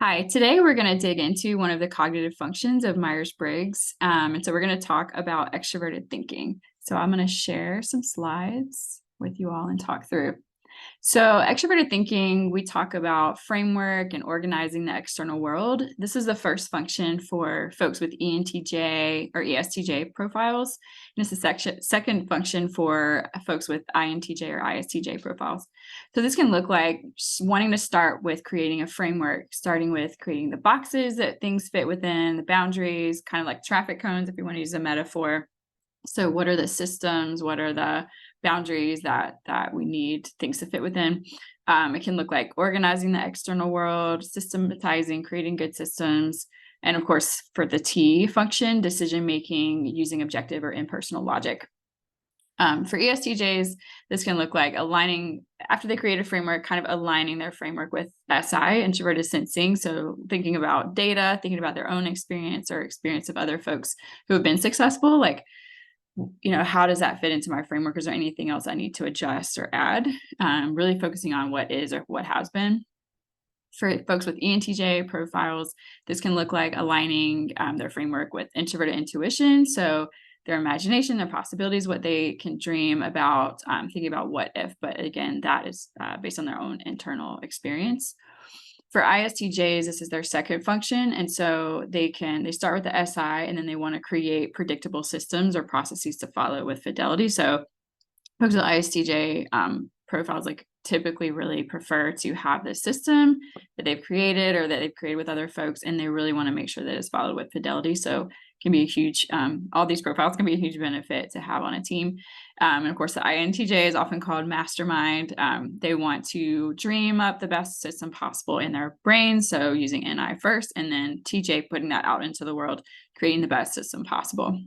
Hi, today we're going to dig into one of the cognitive functions of Myers-Briggs. And so we're going to talk about extroverted thinking. So I'm going to share some slides with you all and talk through. So extroverted thinking, we talk about framework and organizing the external world. This is the first function for folks with ENTJ or ESTJ profiles. And it's the second function for folks with INTJ or ISTJ profiles. So this can look like wanting to start with creating a framework, starting with creating the boxes that things fit within, the boundaries, kind of like traffic cones, if you want to use a metaphor. So what are the systems? What are the boundaries that we need things to fit within? It can look like organizing the external world, systematizing, creating good systems, and of course, for the T function, decision-making using objective or impersonal logic. For ESTJs, this can look like aligning, after they create a framework, kind of aligning their framework with SI, introverted sensing. So thinking about data, thinking about their own experience or experience of other folks who have been successful, like, how does that fit into my framework? Is there anything else I need to adjust or add? Really focusing on what is or what has been. For folks with ENTJ profiles, this can look like aligning their framework with introverted intuition. So their imagination, their possibilities, what they can dream about, thinking about what if, but again, that is based on their own internal experience. For ISTJs, this is their second function. And so they start with the SI and then they want to create predictable systems or processes to follow with fidelity. So folks with ISTJ profiles typically really prefer to have this system that they've created or that they've created with other folks, and they really want to make sure that it's followed with fidelity. So it can be a huge, all these profiles can be a huge benefit to have on a team. And of course, the INTJ is often called mastermind. They want to dream up the best system possible in their brain. So using NI first, and then TJ putting that out into the world, creating the best system possible.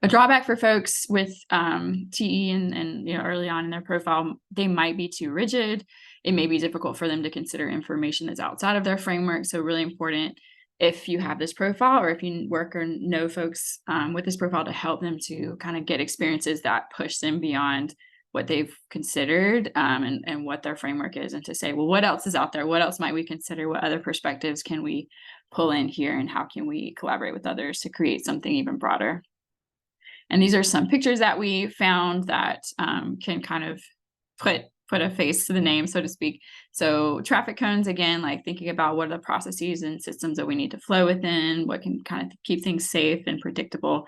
A drawback for folks with TE and early on in their profile, they might be too rigid. It may be difficult for them to consider information that's outside of their framework. So really important if you have this profile or if you work or know folks with this profile to help them to kind of get experiences that push them beyond what they've considered and what their framework is, and to say, well, what else is out there? What else might we consider? What other perspectives can we pull in here? And how can we collaborate with others to create something even broader? And these are some pictures that we found that can kind of put a face to the name, so to speak. So traffic cones, again, like thinking about what are the processes and systems that we need to flow within, what can kind of keep things safe and predictable.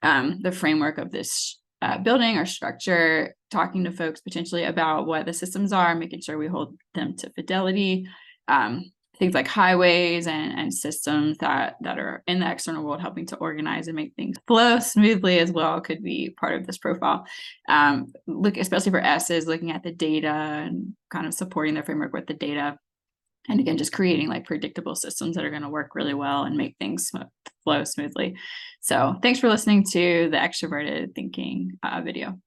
The framework of this building or structure, talking to folks potentially about what the systems are, making sure we hold them to fidelity. Things like highways and systems that are in the external world, helping to organize and make things flow smoothly as well, could be part of this profile. Especially for S's, looking at the data and kind of supporting their framework with the data. And again, just creating predictable systems that are going to work really well and make things flow smoothly. So thanks for listening to the Extroverted Thinking video.